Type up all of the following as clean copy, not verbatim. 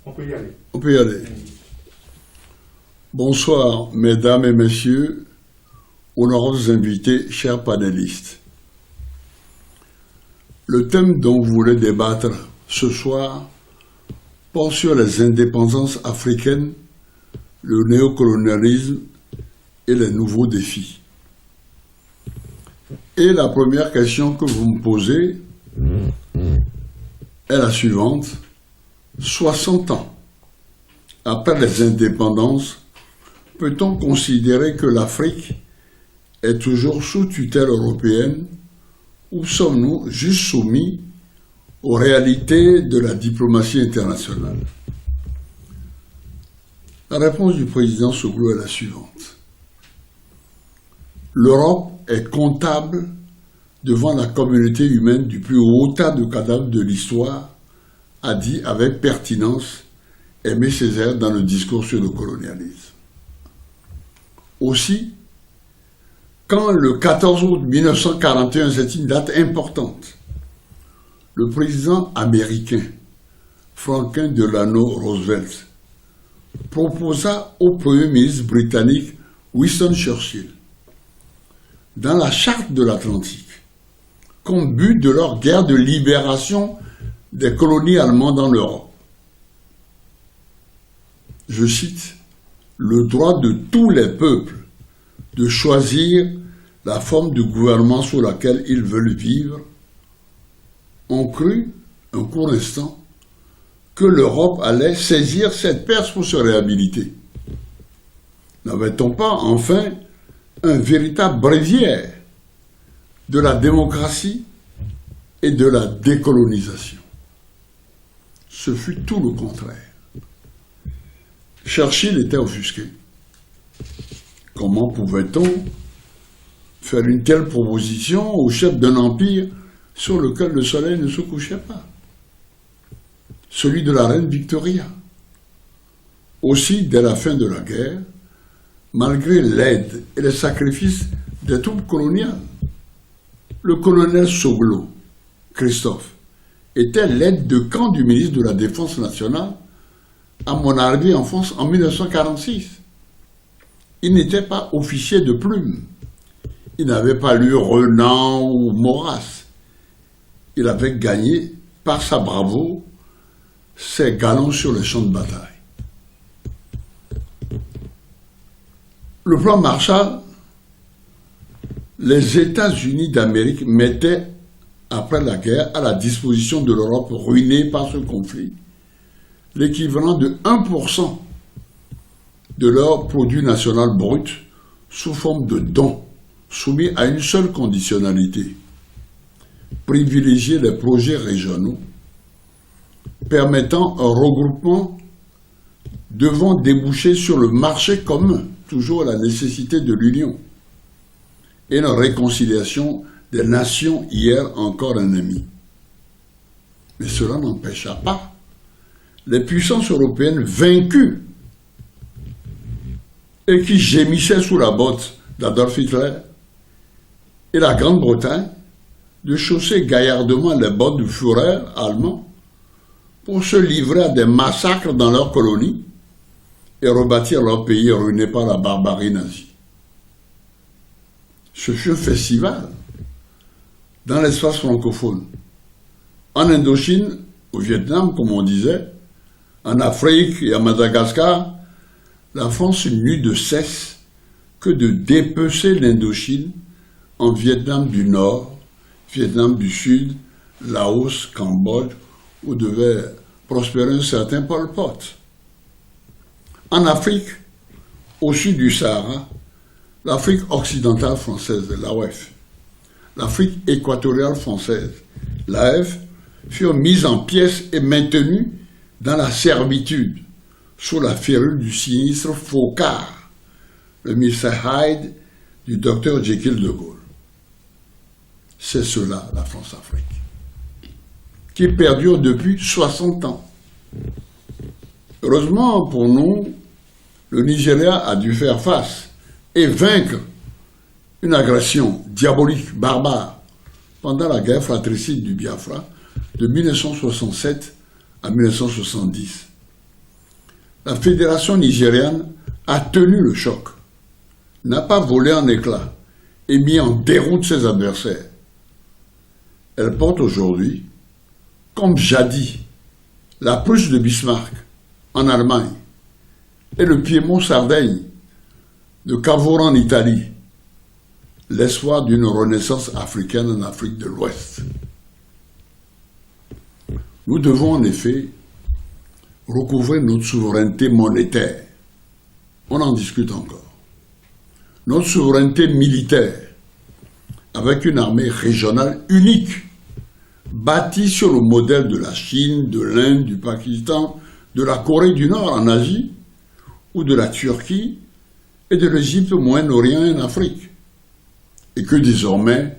On peut y aller. On peut y aller. Bonsoir, mesdames et messieurs, honorables invités, chers panélistes. Le thème dont vous voulez débattre ce soir porte sur les indépendances africaines, le néocolonialisme et les nouveaux défis. Et la première question que vous me posez est la suivante. 60 ans après les indépendances, peut-on considérer que l'Afrique est toujours sous tutelle européenne ou sommes-nous juste soumis aux réalités de la diplomatie internationale? La réponse du président Soglo est la suivante. L'Europe est comptable devant la communauté humaine du plus haut tas de cadavres de l'histoire, a dit avec pertinence Aimé Césaire dans le discours sur le colonialisme. Aussi, quand le 14 août 1941, c'est une date importante, le président américain Franklin Delano Roosevelt proposa au Premier ministre britannique Winston Churchill, dans la charte de l'Atlantique, comme but de leur guerre de libération des colonies allemandes dans l'Europe. Je cite, « Le droit de tous les peuples de choisir la forme de gouvernement sous laquelle ils veulent vivre » ont cru, un court instant, que l'Europe allait saisir cette perche pour se réhabiliter. N'avait-on pas, enfin, un véritable bréviaire de la démocratie et de la décolonisation? Ce fut tout le contraire. Churchill était offusqué. Comment pouvait-on faire une telle proposition au chef d'un empire sur lequel le soleil ne se couchait pas? Celui de la reine Victoria. Aussi, dès la fin de la guerre, malgré l'aide et les sacrifices des troupes coloniales, le colonel Soglo, Christophe, était l'aide de camp du ministre de la Défense nationale à mon arrivée en France en 1946. Il n'était pas officier de plume. Il n'avait pas lu Renan ou Maurras. Il avait gagné, par sa bravoure, ses galons sur les champs de bataille. Le plan Marshall, les États-Unis d'Amérique mettaient, après la guerre, à la disposition de l'Europe ruinée par ce conflit, l'équivalent de 1% de leur produit national brut sous forme de dons, soumis à une seule conditionnalité: privilégier les projets régionaux permettant un regroupement devant déboucher sur le marché commun, toujours la nécessité de l'union, et la réconciliation des nations hier encore ennemies. Mais cela n'empêcha pas les puissances européennes vaincues et qui gémissaient sous la botte d'Adolf Hitler et la Grande-Bretagne de chausser gaillardement les bottes du Führer allemand pour se livrer à des massacres dans leurs colonies et rebâtir leur pays ruiné par la barbarie nazie. Ce fut un festival dans l'espace francophone, en Indochine, au Vietnam, comme on disait, en Afrique et à Madagascar. La France n'eut de cesse que de dépecer l'Indochine en Vietnam du Nord, Vietnam du Sud, Laos, Cambodge, où devait prospérer un certain Pol Pot. En Afrique, au sud du Sahara, l'Afrique occidentale française, l'AOF, l'Afrique équatoriale française, l'AF, furent mises en pièces et maintenues dans la servitude, sous la férule du sinistre Focard, le Mr Hyde du docteur Jekyll de Gaulle. C'est cela, la France-Afrique, qui perdure depuis 60 ans. Heureusement pour nous, le Nigeria a dû faire face et vaincre une agression diabolique, barbare, pendant la guerre fratricide du Biafra de 1967 à 1970. la fédération nigériane a tenu le choc, n'a pas volé en éclats et mis en déroute ses adversaires. Elle porte aujourd'hui, comme jadis, la Prusse de Bismarck en Allemagne et le Piémont-Sardaigne de Cavour en Italie, l'espoir d'une renaissance africaine en Afrique de l'Ouest. Nous devons en effet recouvrer notre souveraineté monétaire. On en discute encore. Notre souveraineté militaire, avec une armée régionale unique, bâtie sur le modèle de la Chine, de l'Inde, du Pakistan, de la Corée du Nord en Asie, ou de la Turquie et de l'Égypte au Moyen-Orient et en Afrique. Et que désormais,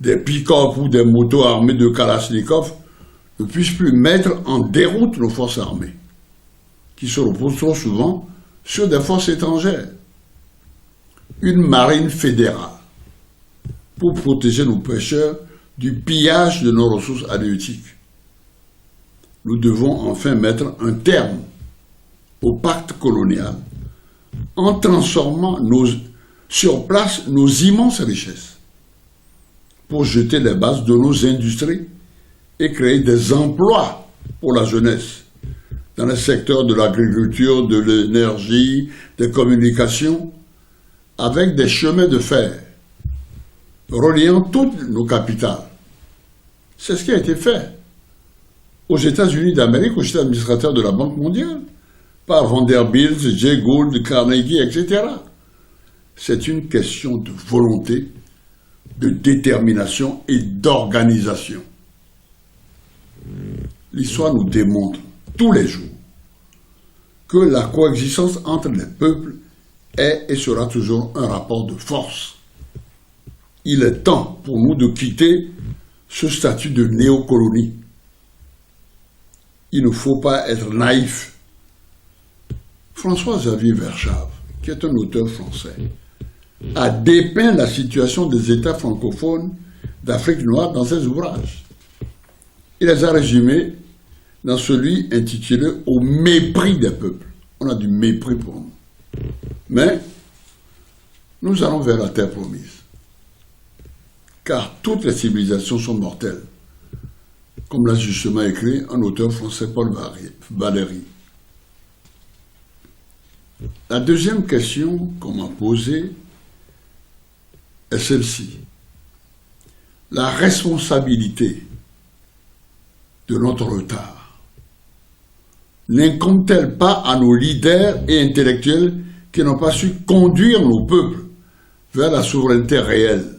des pick-up ou des motos armées de Kalachnikov ne puissent plus mettre en déroute nos forces armées, qui se reposent trop souvent sur des forces étrangères. Une marine fédérale pour protéger nos pêcheurs du pillage de nos ressources halieutiques. Nous devons enfin mettre un terme au pacte colonial en transformant sur place nos immenses richesses pour jeter les bases de nos industries et créer des emplois pour la jeunesse dans les secteurs de l'agriculture, de l'énergie, des communications, avec des chemins de fer reliant toutes nos capitales. C'est ce qui a été fait aux États-Unis d'Amérique, au chef administrateur de la Banque mondiale, par Vanderbilt, Jay Gould, Carnegie, etc. C'est une question de volonté, de détermination et d'organisation. L'histoire nous démontre tous les jours que la coexistence entre les peuples est et sera toujours un rapport de force. Il est temps pour nous de quitter ce statut de néocolonie. Il ne faut pas être naïf. François-Xavier Verschave, qui est un auteur français, a dépeint la situation des États francophones d'Afrique noire dans ses ouvrages. Il les a résumés dans celui intitulé « Au mépris des peuples ». On a du mépris pour nous. Mais nous allons vers la terre promise. Car toutes les civilisations sont mortelles, comme l'a justement écrit un auteur français, Paul Valéry. La deuxième question qu'on m'a posée est celle-ci. La responsabilité de notre retard n'incombe-t-elle pas à nos leaders et intellectuels qui n'ont pas su conduire nos peuples vers la souveraineté réelle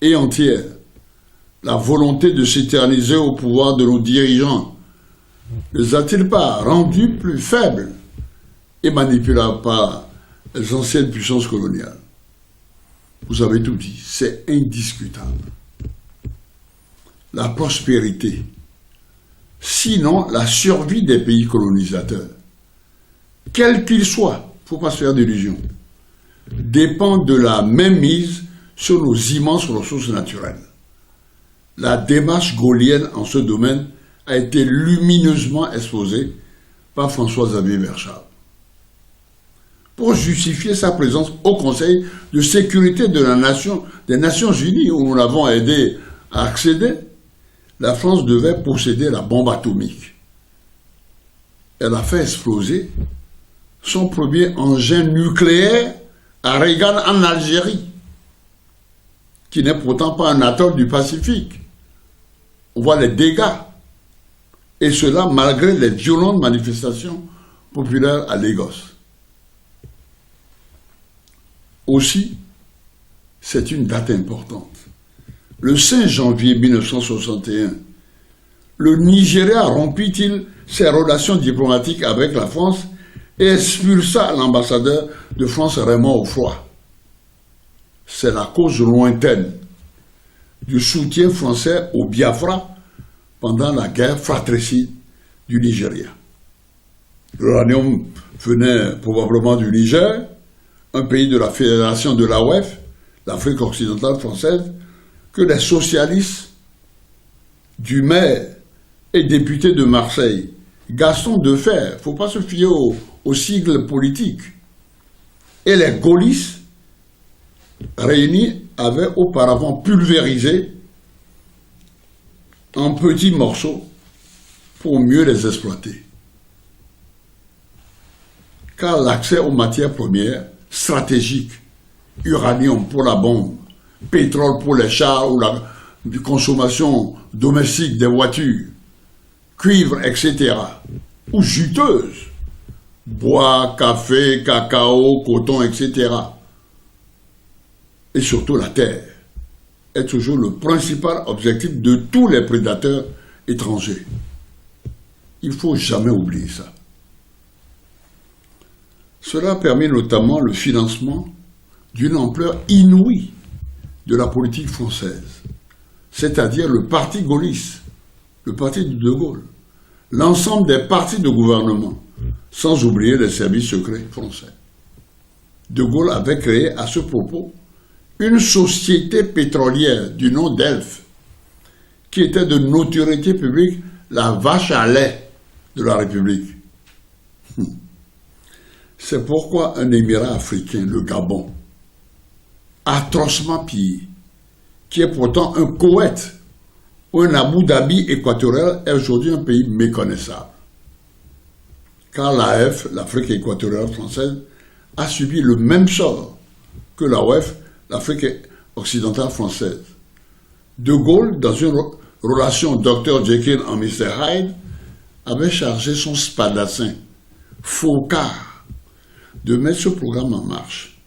et entière, la volonté de s'éterniser au pouvoir de nos dirigeants, ne les a-t-il pas rendus plus faibles et manipulables par les anciennes puissances coloniales? Vous avez tout dit, c'est indiscutable. La prospérité, sinon la survie des pays colonisateurs, quels qu'ils soient, il ne faut pas se faire d'illusions, dépend de la mainmise sur nos immenses ressources naturelles. La démarche gaullienne en ce domaine a été lumineusement exposée par François-Xavier Verschave. Pour justifier sa présence au Conseil de sécurité de des Nations Unies, où nous l'avons aidé à accéder, la France devait posséder la bombe atomique. Elle a fait exploser son premier engin nucléaire à Reagan en Algérie, qui n'est pourtant pas un atoll du Pacifique. On voit les dégâts. Et cela malgré les violentes manifestations populaires à Lagos. Aussi, c'est une date importante. Le 5 janvier 1961, le Nigeria rompit-il ses relations diplomatiques avec la France et expulsa l'ambassadeur de France Raymond Offoy. C'est la cause lointaine du soutien français au Biafra pendant la guerre fratricide du Nigeria. L'uranium venait probablement du Niger, un pays de la fédération de l'AOF, l'Afrique occidentale française, que les socialistes du maire et député de Marseille, Gaston Defferre, il ne faut pas se fier aux aux sigles politiques. Et les gaullistes réunis avaient auparavant pulvérisé en petits morceaux pour mieux les exploiter. Car l'accès aux matières premières stratégiques, uranium pour la bombe, pétrole pour les chars ou la consommation domestique des voitures, cuivre, etc., ou juteuses, bois, café, cacao, coton, etc., et surtout la terre, est toujours le principal objectif de tous les prédateurs étrangers. Il ne faut jamais oublier ça. Cela a permis notamment le financement d'une ampleur inouïe de la politique française, c'est-à-dire le parti gaulliste, le parti de De Gaulle, l'ensemble des partis de gouvernement, sans oublier les services secrets français. De Gaulle avait créé à ce propos une société pétrolière du nom d'Elf, qui était de notoriété publique la vache à lait de la République. C'est pourquoi un émirat africain, le Gabon, atrocement pillé, qui est pourtant un Koweït ou un Abu Dhabi équatorial, est aujourd'hui un pays méconnaissable. Car l'AF, l'Afrique équatoriale française, a subi le même sort que l'AOF, l'Afrique occidentale française. De Gaulle, dans une relation Dr Jekyll en Mr Hyde, avait chargé son spadassin, Foccart, de mettre ce programme en marche.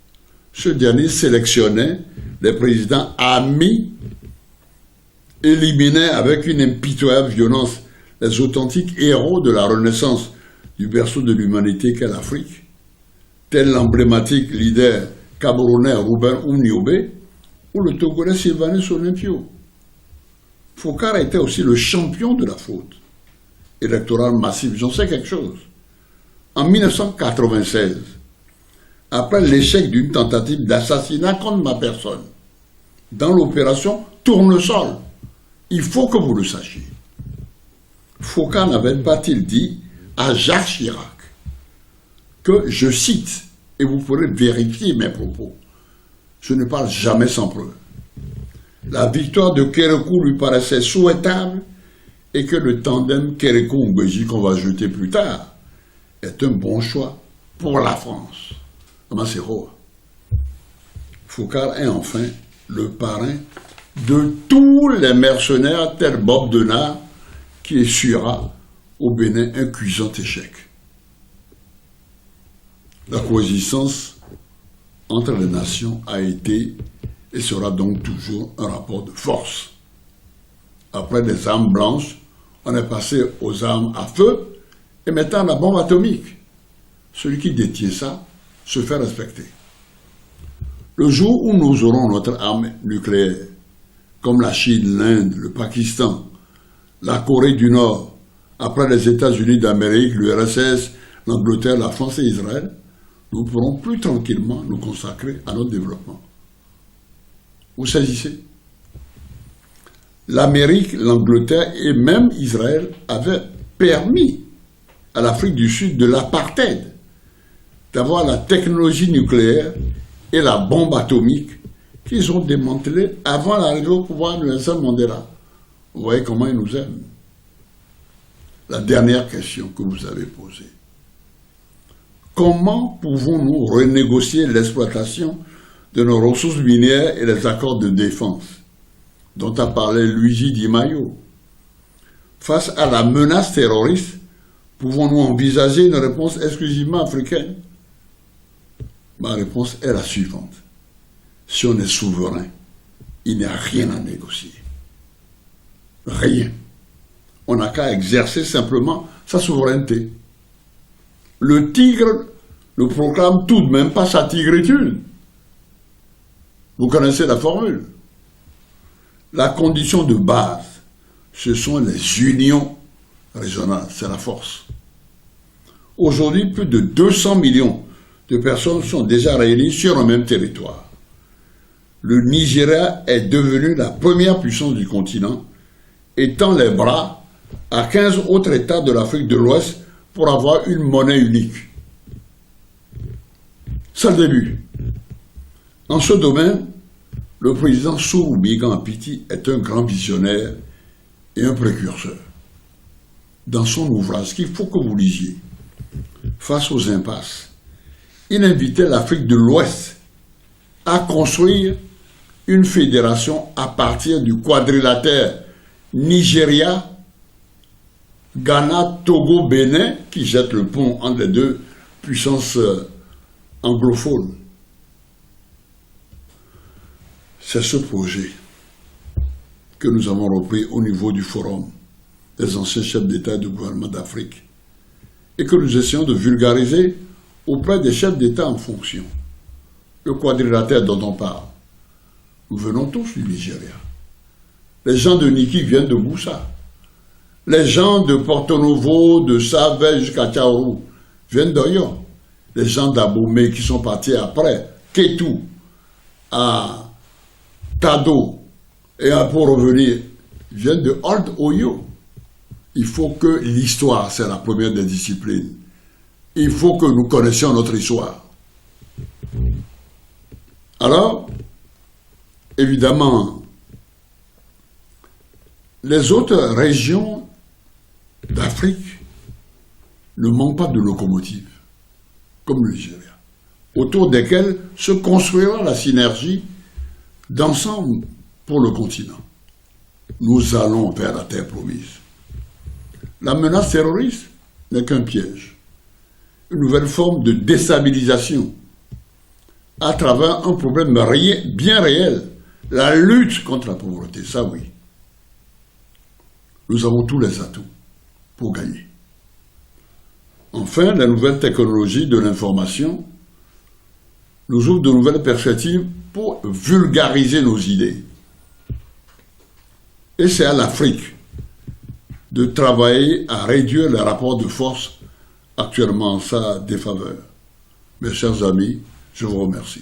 Ce dernier sélectionnait les présidents amis, éliminait avec une impitoyable violence les authentiques héros de la Renaissance du berceau de l'humanité qu'est l'Afrique, tel l'emblématique leader camerounais Ruben Ouniobé ou le Togolais Sylvanus Olympio. Foccart était aussi le champion de la faute électorale massive. J'en sais quelque chose. En 1996, après l'échec d'une tentative d'assassinat contre ma personne, dans l'opération Tournesol, il faut que vous le sachiez. Foccart n'avait pas-il dit à Jacques Chirac que, je cite, et vous pourrez vérifier mes propos, je ne parle jamais sans preuve. La victoire de Kérékou lui paraissait souhaitable et que le tandem Kérékou-Ngouéji qu'on va jeter plus tard est un bon choix pour la France. C'est roi. Foccart est enfin le parrain de tous les mercenaires tel Bob Denard qui essuiera au Bénin un cuisant échec. La coexistence entre les nations a été et sera donc toujours un rapport de force. Après les armes blanches, on est passé aux armes à feu et maintenant la bombe atomique. Celui qui détient ça se fait respecter. Le jour où nous aurons notre arme nucléaire, comme la Chine, l'Inde, le Pakistan, la Corée du Nord, après les États-Unis d'Amérique, l'URSS, l'Angleterre, la France et Israël, nous pourrons plus tranquillement nous consacrer à notre développement. Vous saisissez? L'Amérique, l'Angleterre et même Israël avaient permis à l'Afrique du Sud de l'apartheid, d'avoir la technologie nucléaire et la bombe atomique qu'ils ont démantelée avant l'arrivée au pouvoir de Nelson Mandela. Vous voyez comment ils nous aiment. La dernière question que vous avez posée. Comment pouvons-nous renégocier l'exploitation de nos ressources minières et les accords de défense dont a parlé Luigi Di Maio? Face à la menace terroriste, pouvons-nous envisager une réponse exclusivement africaine? Ma réponse est la suivante. Si on est souverain, il n'y a rien à négocier. Rien. On n'a qu'à exercer simplement sa souveraineté. Le tigre ne proclame tout de même pas sa tigritude. Vous connaissez la formule. La condition de base, ce sont les unions régionales, c'est la force. Aujourd'hui, plus de 200 millions de personnes sont déjà réunies sur un même territoire. Le Nigeria est devenu la première puissance du continent et tend les bras à 15 autres États de l'Afrique de l'Ouest pour avoir une monnaie unique. C'est le début. En ce domaine, le président Souroubigan Piti est un grand visionnaire et un précurseur. Dans son ouvrage, qu'il faut que vous lisiez, Face aux impasses, il invitait l'Afrique de l'Ouest à construire une fédération à partir du quadrilatère Nigeria, Ghana, Togo, Bénin, qui jette le pont entre les deux puissances anglophones. C'est ce projet que nous avons repris au niveau du forum des anciens chefs d'État et de gouvernement d'Afrique et que nous essayons de vulgariser auprès des chefs d'État en fonction. Le quadrilatère dont on parle, nous venons tous du Nigeria. Les gens de Niki viennent de Boussa. Les gens de Porto Novo, de Savè jusqu'à Tchaourou viennent d'Oyo. Les gens d'Abomey qui sont partis après, Kétou, à Tado, et pour revenir, viennent de Old Oyo. Il faut que l'histoire, c'est la première des disciplines. Il faut que nous connaissions notre histoire. Alors, évidemment, les autres régions d'Afrique ne manquent pas de locomotives, comme le Nigeria, autour desquelles se construira la synergie d'ensemble pour le continent. Nous allons vers la terre promise. La menace terroriste n'est qu'un piège, une nouvelle forme de déstabilisation à travers un problème bien réel, la lutte contre la pauvreté, ça oui. Nous avons tous les atouts pour gagner. Enfin, la nouvelle technologie de l'information nous ouvre de nouvelles perspectives pour vulgariser nos idées. Et c'est à l'Afrique de travailler à réduire les rapports de force actuellement en sa défaveur. Mes chers amis, je vous remercie.